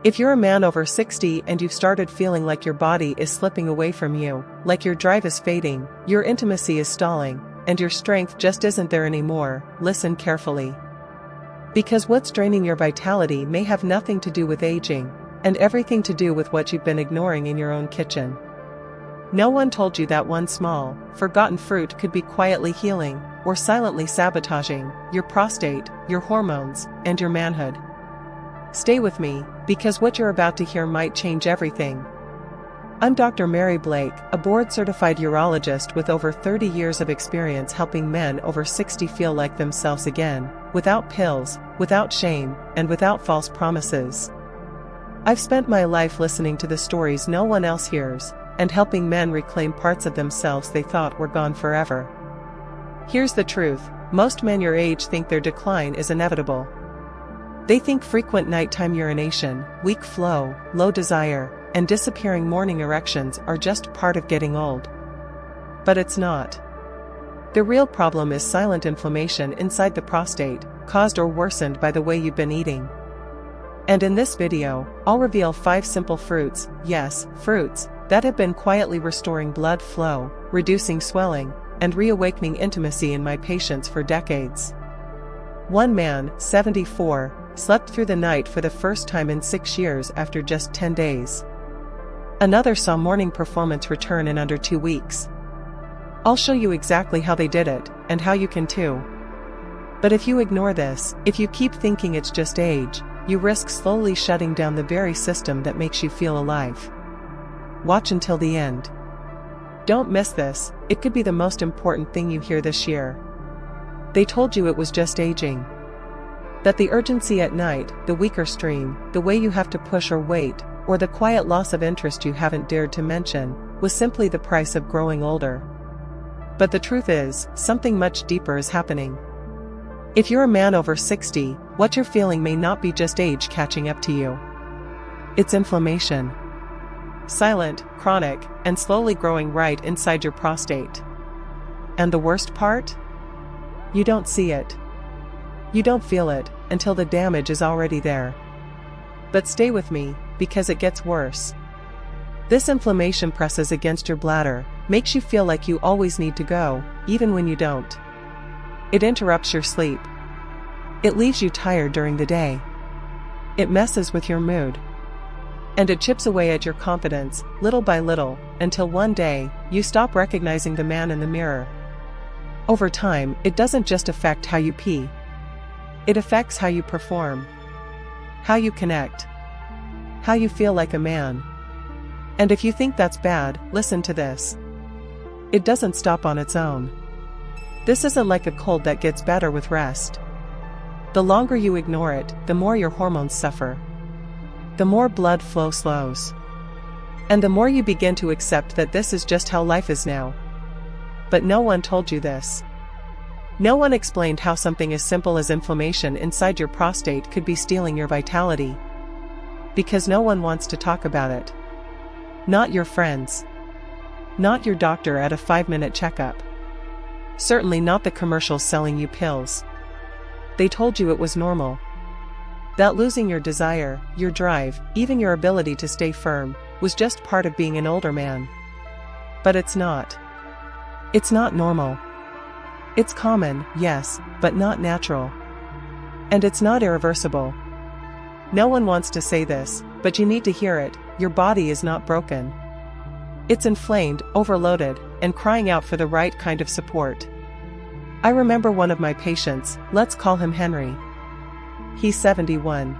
If you're a man over 60 and you've started feeling like your body is slipping away from you, like your drive is fading, your intimacy is stalling, and your strength just isn't there anymore, listen carefully. Because what's draining your vitality may have nothing to do with aging, and everything to do with what you've been ignoring in your own kitchen. No one told you that one small, forgotten fruit could be quietly healing, or silently sabotaging, your prostate, your hormones, and your manhood. Stay with me, because what you're about to hear might change everything. I'm Dr. Mary Blake, a board-certified urologist with over 30 years of experience helping men over 60 feel like themselves again, without pills, without shame, and without false promises. I've spent my life listening to the stories no one else hears, and helping men reclaim parts of themselves they thought were gone forever. Here's the truth: most men your age think their decline is inevitable. They think frequent nighttime urination, weak flow, low desire, and disappearing morning erections are just part of getting old. But it's not. The real problem is silent inflammation inside the prostate, caused or worsened by the way you've been eating. And in this video, I'll reveal 5 simple fruits, yes, fruits, that have been quietly restoring blood flow, reducing swelling, and reawakening intimacy in my patients for decades. One man, 74, slept through the night for the first time in 6 years after just 10 days. Another saw morning performance return in under 2 weeks. I'll show you exactly how they did it, and how you can too. But if you ignore this, if you keep thinking it's just age, you risk slowly shutting down the very system that makes you feel alive. Watch until the end. Don't miss this, it could be the most important thing you hear this year. They told you it was just aging. That the urgency at night, the weaker stream, the way you have to push or wait, or the quiet loss of interest you haven't dared to mention, was simply the price of growing older. But the truth is, something much deeper is happening. If you're a man over 60, what you're feeling may not be just age catching up to you. It's inflammation. Silent, chronic, and slowly growing right inside your prostate. And the worst part? You don't see it. You don't feel it, until the damage is already there. But stay with me, because it gets worse. This inflammation presses against your bladder, makes you feel like you always need to go, even when you don't. It interrupts your sleep. It leaves you tired during the day. It messes with your mood. And it chips away at your confidence, little by little, until one day, you stop recognizing the man in the mirror. Over time, it doesn't just affect how you pee. It affects how you perform, how you connect, how you feel like a man. And if you think that's bad, listen to this. It doesn't stop on its own. This isn't like a cold that gets better with rest. The longer you ignore it, the more your hormones suffer. The more blood flow slows. And the more you begin to accept that this is just how life is now. But no one told you this. No one explained how something as simple as inflammation inside your prostate could be stealing your vitality. Because no one wants to talk about it. Not your friends. Not your doctor at a 5-minute checkup. Certainly not the commercials selling you pills. They told you it was normal. That losing your desire, your drive, even your ability to stay firm, was just part of being an older man. But it's not. It's not normal. It's common, yes, but not natural. And it's not irreversible. No one wants to say this, but you need to hear it: your body is not broken. It's inflamed, overloaded, and crying out for the right kind of support. I remember one of my patients, let's call him Henry. He's 71.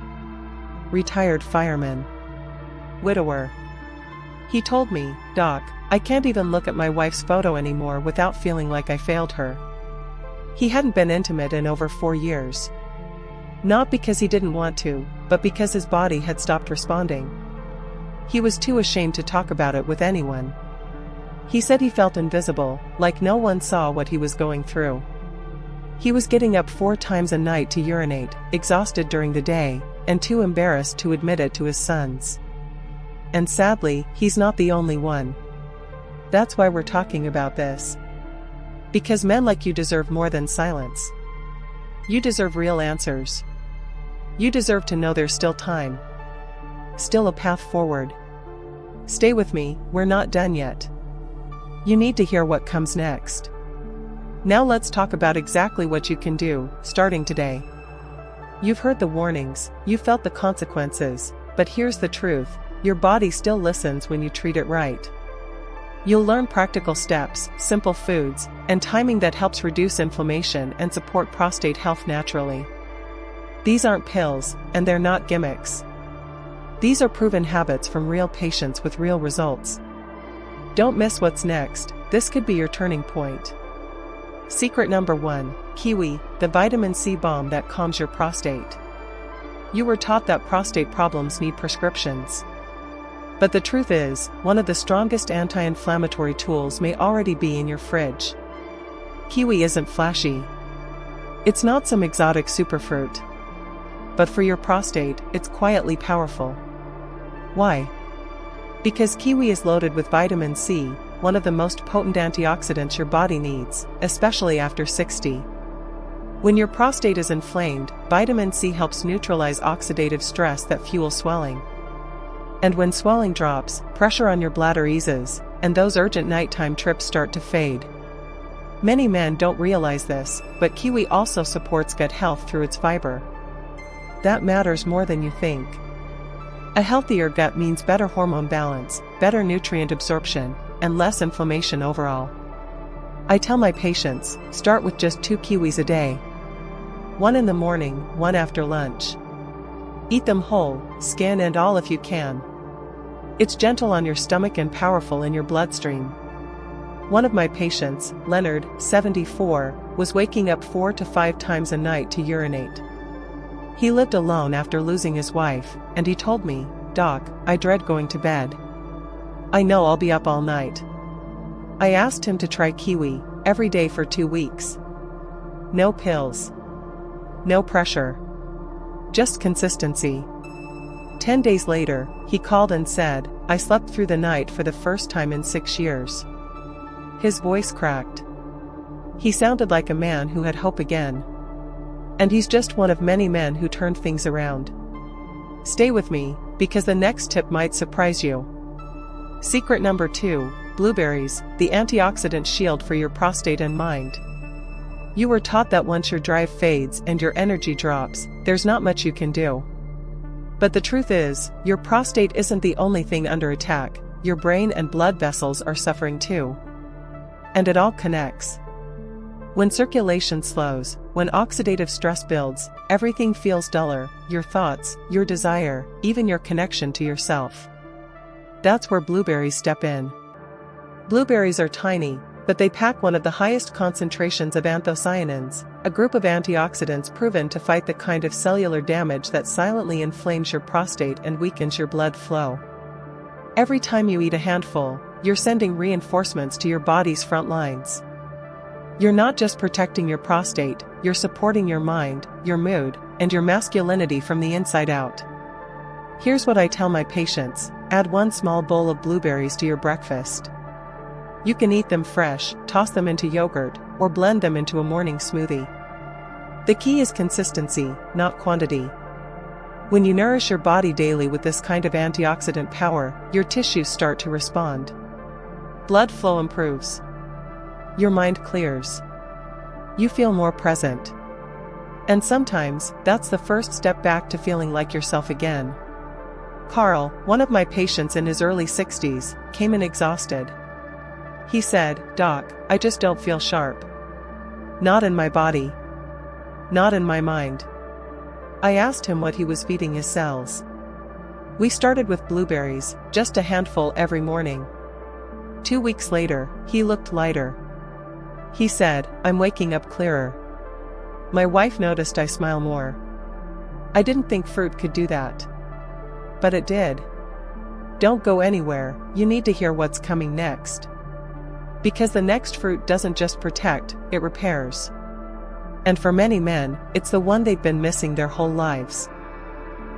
Retired fireman. Widower. He told me, "Doc, I can't even look at my wife's photo anymore without feeling like I failed her." He hadn't been intimate in over 4 years. Not because he didn't want to, but because his body had stopped responding. He was too ashamed to talk about it with anyone. He said he felt invisible, like no one saw what he was going through. He was getting up 4 times a night to urinate, exhausted during the day, and too embarrassed to admit it to his sons. And sadly, he's not the only one. That's why we're talking about this. Because men like you deserve more than silence. You deserve real answers. You deserve to know there's still time. still a path forward. Stay with me, we're not done yet. You need to hear what comes next. Now let's talk about exactly what you can do, starting today. You've heard the warnings, you've felt the consequences, but here's the truth, your body still listens when you treat it right. You'll learn practical steps, simple foods, and timing that helps reduce inflammation and support prostate health naturally. These aren't pills, and they're not gimmicks. These are proven habits from real patients with real results. Don't miss what's next, this could be your turning point. Secret number 1, kiwi, the vitamin C balm that calms your prostate. You were taught that prostate problems need prescriptions. But the truth is, one of the strongest anti-inflammatory tools may already be in your fridge. Kiwi isn't flashy. It's not some exotic superfruit. But for your prostate, it's quietly powerful. Why? Because kiwi is loaded with vitamin C, one of the most potent antioxidants your body needs, especially after 60. When your prostate is inflamed, vitamin C helps neutralize oxidative stress that fuels swelling. And when swelling drops, pressure on your bladder eases, and those urgent nighttime trips start to fade. Many men don't realize this, but kiwi also supports gut health through its fiber. That matters more than you think. A healthier gut means better hormone balance, better nutrient absorption, and less inflammation overall. I tell my patients, start with just 2 kiwis a day. 1 in the morning, 1 after lunch. Eat them whole, skin and all if you can. It's gentle on your stomach and powerful in your bloodstream. One of my patients, Leonard, 74, was waking up 4 to 5 times a night to urinate. He lived alone after losing his wife, and he told me, "Doc, I dread going to bed. I know I'll be up all night." I asked him to try kiwi, every day for 2 weeks. No pills. No pressure. Just consistency. 10 days later, he called and said, "I slept through the night for the first time in 6 years." His voice cracked. He sounded like a man who had hope again. And he's just one of many men who turned things around. Stay with me, because the next tip might surprise you. Secret number 2, blueberries, the antioxidant shield for your prostate and mind. You were taught that once your drive fades and your energy drops, there's not much you can do. But the truth is, your prostate isn't the only thing under attack, your brain and blood vessels are suffering too. And it all connects. When circulation slows, when oxidative stress builds, everything feels duller, your thoughts, your desire, even your connection to yourself. That's where blueberries step in. Blueberries are tiny, but they pack one of the highest concentrations of anthocyanins, a group of antioxidants proven to fight the kind of cellular damage that silently inflames your prostate and weakens your blood flow. Every time you eat a handful, you're sending reinforcements to your body's front lines. You're not just protecting your prostate, you're supporting your mind, your mood, and your masculinity from the inside out. Here's what I tell my patients, add 1 small bowl of blueberries to your breakfast. You can eat them fresh, toss them into yogurt, or blend them into a morning smoothie. The key is consistency, not quantity. When you nourish your body daily with this kind of antioxidant power, your tissues start to respond. Blood flow improves. Your mind clears. You feel more present. And sometimes, that's the first step back to feeling like yourself again. Carl, one of my patients in his early 60s, came in exhausted. He said, "Doc, I just don't feel sharp. Not in my body. Not in my mind." I asked him what he was feeding his cells. We started with blueberries, just a handful every morning. 2 weeks later, he looked lighter. He said, "I'm waking up clearer. My wife noticed I smile more." I didn't think fruit could do that. But it did. Don't go anywhere, you need to hear what's coming next. Because the next fruit doesn't just protect, it repairs. And for many men, it's the one they've been missing their whole lives.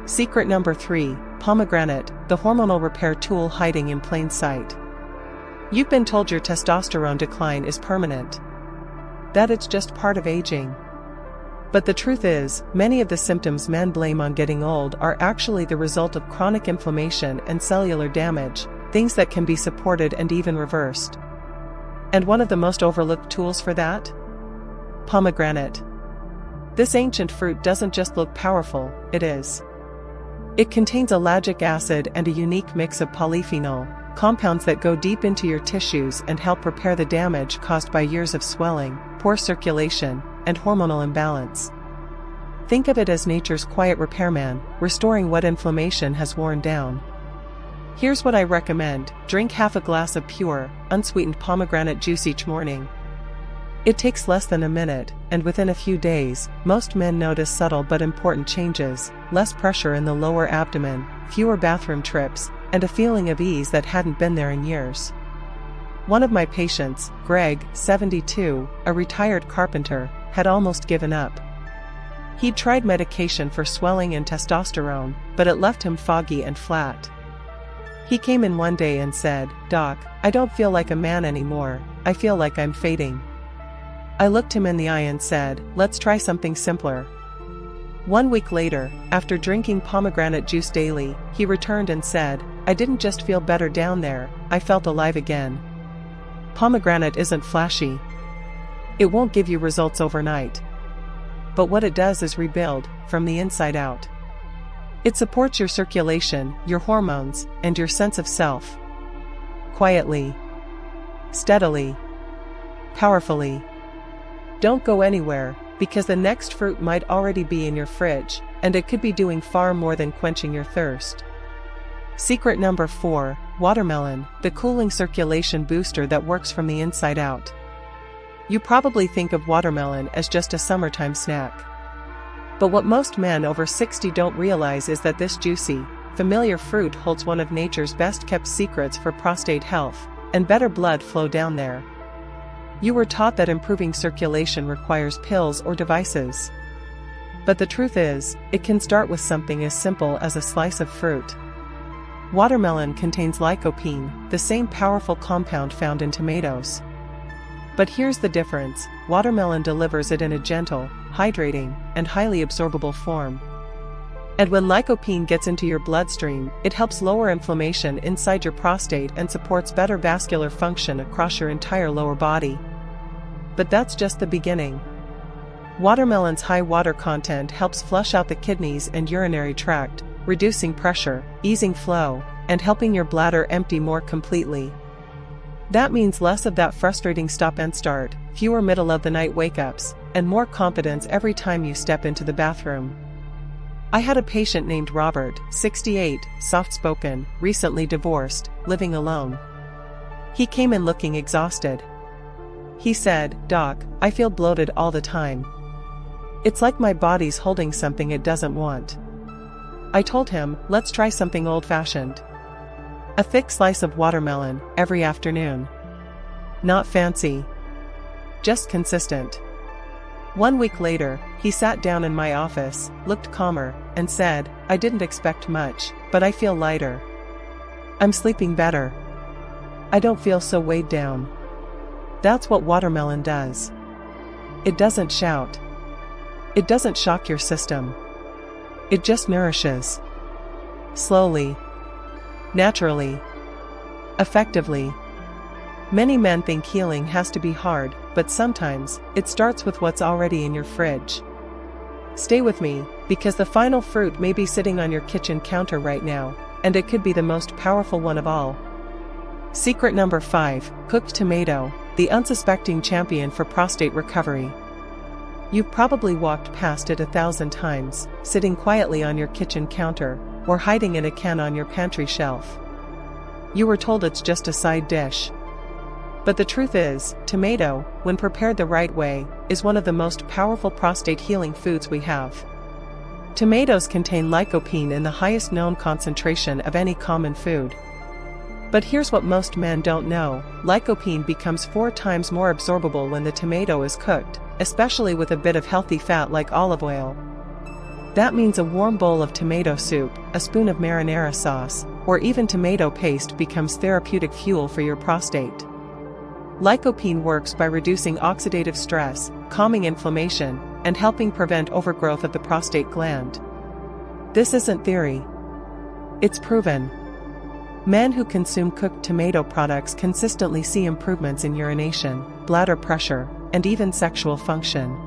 Secret number 3, pomegranate, the hormonal repair tool hiding in plain sight. You've been told your testosterone decline is permanent. That it's just part of aging. But the truth is, many of the symptoms men blame on getting old are actually the result of chronic inflammation and cellular damage, things that can be supported and even reversed. And one of the most overlooked tools for that? Pomegranate. This ancient fruit doesn't just look powerful, it is. It contains ellagic acid and a unique mix of polyphenol, compounds that go deep into your tissues and help repair the damage caused by years of swelling, poor circulation, and hormonal imbalance. Think of it as nature's quiet repairman, restoring what inflammation has worn down. Here's what I recommend: drink half a glass of pure, unsweetened pomegranate juice each morning. It takes less than a minute, and within a few days, most men notice subtle but important changes: less pressure in the lower abdomen, fewer bathroom trips, and a feeling of ease that hadn't been there in years. One of my patients, Greg, 72, a retired carpenter, had almost given up. He'd tried medication for swelling and testosterone, but it left him foggy and flat. He came in one day and said, "Doc, I don't feel like a man anymore, I feel like I'm fading." I looked him in the eye and said, "Let's try something simpler." 1 week later, after drinking pomegranate juice daily, he returned and said, "I didn't just feel better down there, I felt alive again." Pomegranate isn't flashy. It won't give you results overnight. But what it does is rebuild, from the inside out. It supports your circulation, your hormones, and your sense of self. Quietly. Steadily. Powerfully. Don't go anywhere, because the next fruit might already be in your fridge, and it could be doing far more than quenching your thirst. Secret number 4, watermelon, the cooling circulation booster that works from the inside out. You probably think of watermelon as just a summertime snack. But what most men over 60 don't realize is that this juicy, familiar fruit holds one of nature's best-kept secrets for prostate health, and better blood flow down there. You were taught that improving circulation requires pills or devices. But the truth is, it can start with something as simple as a slice of fruit. Watermelon contains lycopene, the same powerful compound found in tomatoes. But here's the difference: watermelon delivers it in a gentle, hydrating, and highly absorbable form. And when lycopene gets into your bloodstream, it helps lower inflammation inside your prostate and supports better vascular function across your entire lower body. But that's just the beginning. Watermelon's high water content helps flush out the kidneys and urinary tract, reducing pressure, easing flow, and helping your bladder empty more completely. That means less of that frustrating stop and start, fewer middle-of-the-night wake-ups, and more confidence every time you step into the bathroom. I had a patient named Robert, 68, soft-spoken, recently divorced, living alone. He came in looking exhausted. He said, "Doc, I feel bloated all the time. It's like my body's holding something it doesn't want." I told him, "Let's try something old-fashioned. A thick slice of watermelon, every afternoon. Not fancy. Just consistent." 1 week later, he sat down in my office, looked calmer, and said, "I didn't expect much, but I feel lighter. I'm sleeping better. I don't feel so weighed down." That's what watermelon does. It doesn't shout. It doesn't shock your system. It just nourishes. Slowly. Naturally. Effectively. Many men think healing has to be hard, but sometimes, it starts with what's already in your fridge. Stay with me, because the final fruit may be sitting on your kitchen counter right now, and it could be the most powerful one of all. Secret number 5, cooked tomato, the unsuspecting champion for prostate recovery. You've probably walked past it 1,000 times, sitting quietly on your kitchen counter, or hiding in a can on your pantry shelf. You were told it's just a side dish. But the truth is, tomato, when prepared the right way, is one of the most powerful prostate healing foods we have. Tomatoes contain lycopene in the highest known concentration of any common food. But here's what most men don't know: lycopene becomes 4 times more absorbable when the tomato is cooked, especially with a bit of healthy fat like olive oil. That means a warm bowl of tomato soup, a spoon of marinara sauce, or even tomato paste becomes therapeutic fuel for your prostate. Lycopene works by reducing oxidative stress, calming inflammation, and helping prevent overgrowth of the prostate gland. This isn't theory. It's proven. Men who consume cooked tomato products consistently see improvements in urination, bladder pressure, and even sexual function.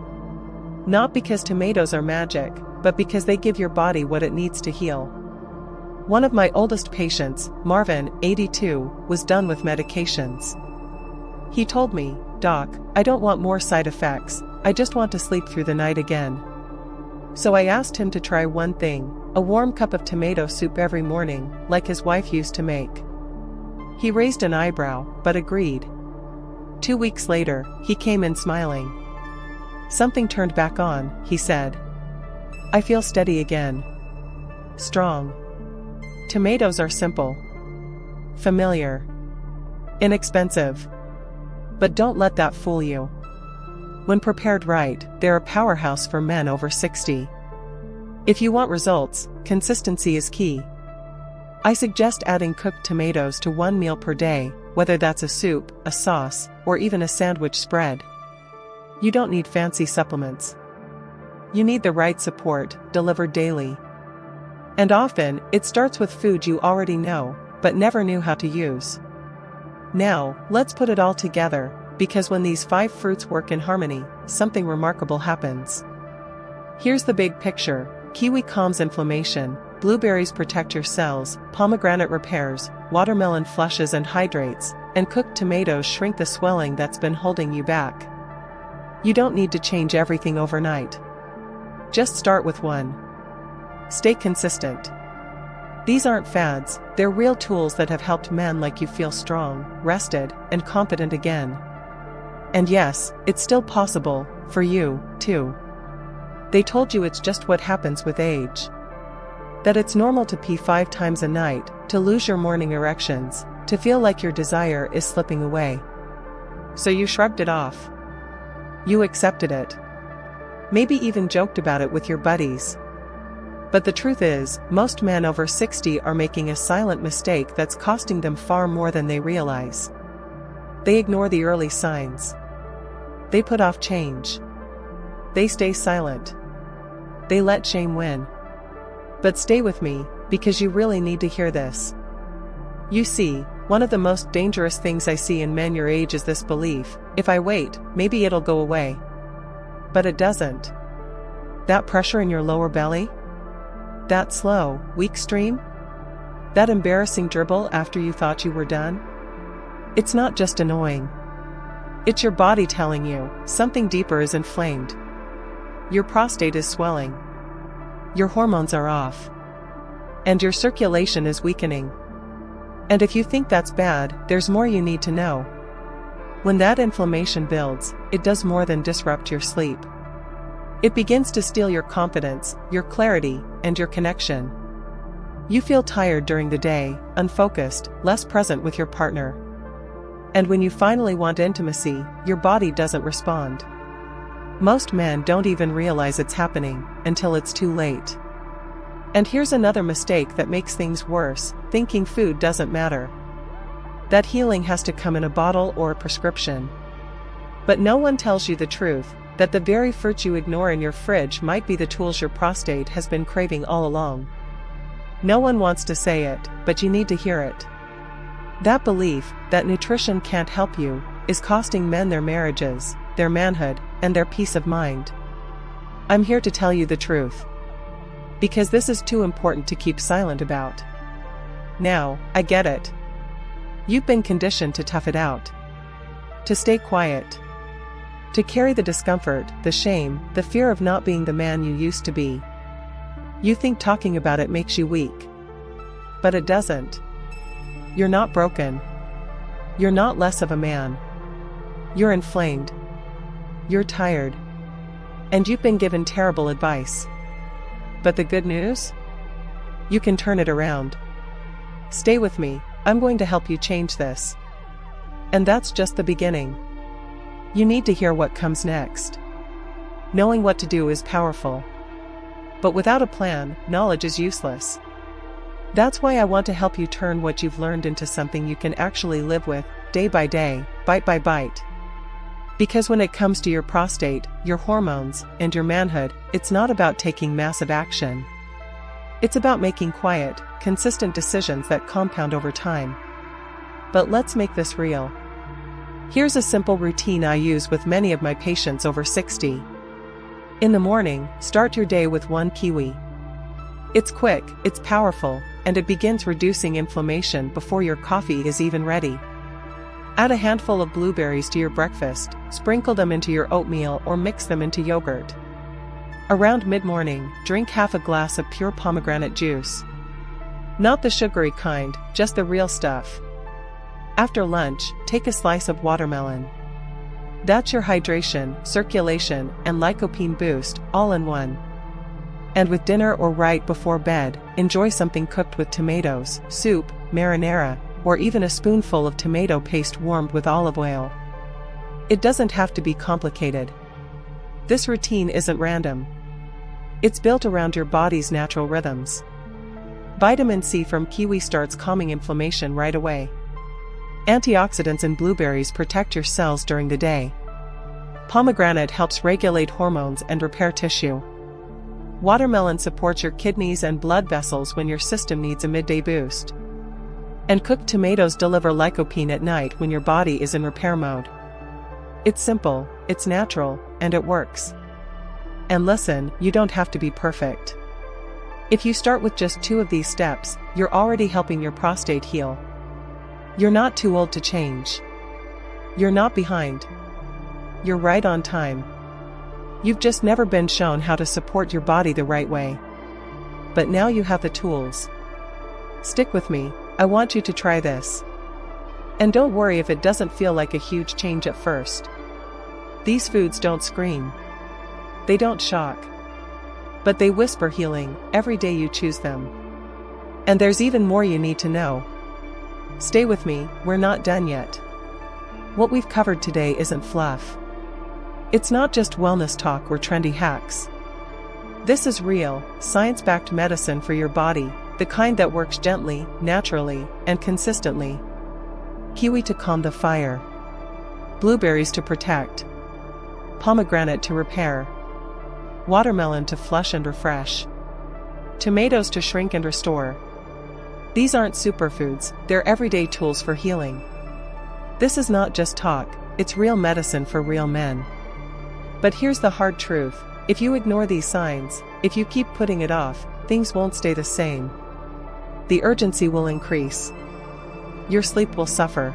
Not because tomatoes are magic, but because they give your body what it needs to heal. One of my oldest patients, Marvin, 82, was done with medications. He told me, "Doc, I don't want more side effects, I just want to sleep through the night again." So I asked him to try one thing, a warm cup of tomato soup every morning, like his wife used to make. He raised an eyebrow, but agreed. 2 weeks later, he came in smiling. "Something turned back on," he said. "I feel steady again. Strong." Tomatoes are simple, familiar, inexpensive. But don't let that fool you. When prepared right, they're a powerhouse for men over 60. If you want results, consistency is key. I suggest adding cooked tomatoes to one meal per day, whether that's a soup, a sauce, or even a sandwich spread. You don't need fancy supplements. You need the right support, delivered daily. And often, it starts with food you already know, but never knew how to use. Now, let's put it all together, because when these 5 fruits work in harmony, something remarkable happens. Here's the big picture. Kiwi calms inflammation, blueberries protect your cells, pomegranate repairs, watermelon flushes and hydrates, and cooked tomatoes shrink the swelling that's been holding you back. You don't need to change everything overnight. Just start with one. Stay consistent. These aren't fads, they're real tools that have helped men like you feel strong, rested, and confident again. And yes, it's still possible, for you, too. They told you it's just what happens with age. That it's normal to pee 5 times a night, to lose your morning erections, to feel like your desire is slipping away. So you shrugged it off. You accepted it. Maybe even joked about it with your buddies. But the truth is, most men over 60 are making a silent mistake that's costing them far more than they realize. They ignore the early signs. They put off change. They stay silent. They let shame win. But stay with me, because you really need to hear this. You see, one of the most dangerous things I see in men your age is this belief: if I wait, maybe it'll go away. But it doesn't. That pressure in your lower belly? That slow, weak stream? That embarrassing dribble after you thought you were done? It's not just annoying. It's your body telling you something deeper is inflamed. Your prostate is swelling. Your hormones are off. And your circulation is weakening. And if you think that's bad, there's more you need to know. When that inflammation builds, it does more than disrupt your sleep. It begins to steal your confidence, your clarity, and your connection. You feel tired during the day, unfocused, less present with your partner. And when you finally want intimacy, your body doesn't respond. Most men don't even realize it's happening until it's too late. And here's another mistake that makes things worse: thinking food doesn't matter. That healing has to come in a bottle or a prescription. But no one tells you the truth, that the very fruits you ignore in your fridge might be the tools your prostate has been craving all along. No one wants to say it, but you need to hear it. That belief, that nutrition can't help you, is costing men their marriages, their manhood, and their peace of mind. I'm here to tell you the truth. Because this is too important to keep silent about. Now, I get it. You've been conditioned to tough it out. To stay quiet. To carry the discomfort, the shame, the fear of not being the man you used to be. You think talking about it makes you weak. But it doesn't. You're not broken. You're not less of a man. You're inflamed. You're tired. And you've been given terrible advice. But the good news? You can turn it around. Stay with me, I'm going to help you change this. And that's just the beginning. You need to hear what comes next. Knowing what to do is powerful. But without a plan, knowledge is useless. That's why I want to help you turn what you've learned into something you can actually live with, day by day, bite by bite. Because when it comes to your prostate, your hormones, and your manhood, it's not about taking massive action. It's about making quiet, consistent decisions that compound over time. But let's make this real. Here's a simple routine I use with many of my patients over 60. In the morning, start your day with 1 kiwi. It's quick, it's powerful, and it begins reducing inflammation before your coffee is even ready. Add a handful of blueberries to your breakfast, sprinkle them into your oatmeal or mix them into yogurt. Around mid-morning, drink half a glass of pure pomegranate juice. Not the sugary kind, just the real stuff. After lunch, take a slice of watermelon. That's your hydration, circulation, and lycopene boost, all in one. And with dinner or right before bed, enjoy something cooked with tomatoes, soup, marinara, or even a spoonful of tomato paste warmed with olive oil. It doesn't have to be complicated. This routine isn't random. It's built around your body's natural rhythms. Vitamin C from kiwi starts calming inflammation right away. Antioxidants in blueberries protect your cells during the day. Pomegranate helps regulate hormones and repair tissue. Watermelon supports your kidneys and blood vessels when your system needs a midday boost. And cooked tomatoes deliver lycopene at night when your body is in repair mode. It's simple, it's natural, and it works. And listen, you don't have to be perfect. If you start with just 2 of these steps, you're already helping your prostate heal. You're not too old to change. You're not behind. You're right on time. You've just never been shown how to support your body the right way. But now you have the tools. Stick with me, I want you to try this. And don't worry if it doesn't feel like a huge change at first. These foods don't scream. They don't shock. But they whisper healing every day you choose them. And there's even more you need to know. Stay with me, we're not done yet. What we've covered today isn't fluff. It's not just wellness talk or trendy hacks. This is real, science-backed medicine for your body, the kind that works gently, naturally, and consistently. Kiwi to calm the fire. Blueberries to protect. Pomegranate to repair. Watermelon to flush and refresh. Tomatoes to shrink and restore. These aren't superfoods, they're everyday tools for healing. This is not just talk, it's real medicine for real men. But here's the hard truth, if you ignore these signs, if you keep putting it off, things won't stay the same. The urgency will increase. Your sleep will suffer.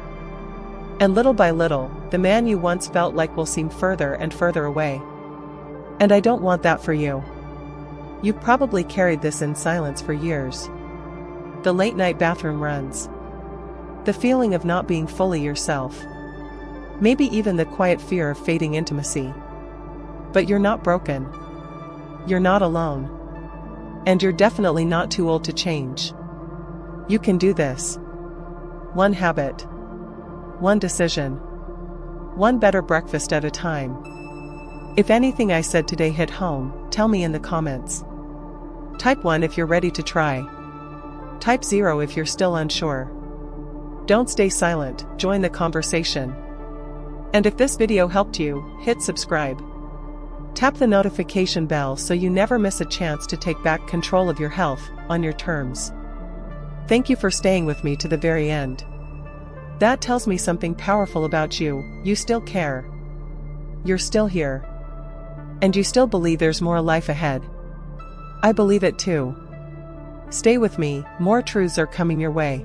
And little by little, the man you once felt like will seem further and further away. And I don't want that for you. You've probably carried this in silence for years. The late-night bathroom runs. The feeling of not being fully yourself. Maybe even the quiet fear of fading intimacy. But you're not broken. You're not alone. And you're definitely not too old to change. You can do this. 1 habit. 1 decision. 1 better breakfast at a time. If anything I said today hit home, tell me in the comments. Type 1 if you're ready to try. Type 0 if you're still unsure. Don't stay silent, join the conversation. And if this video helped you, hit subscribe. Tap the notification bell so you never miss a chance to take back control of your health, on your terms. Thank you for staying with me to the very end. That tells me something powerful about you, you still care. You're still here. And you still believe there's more life ahead. I believe it too. Stay with me, more truths are coming your way.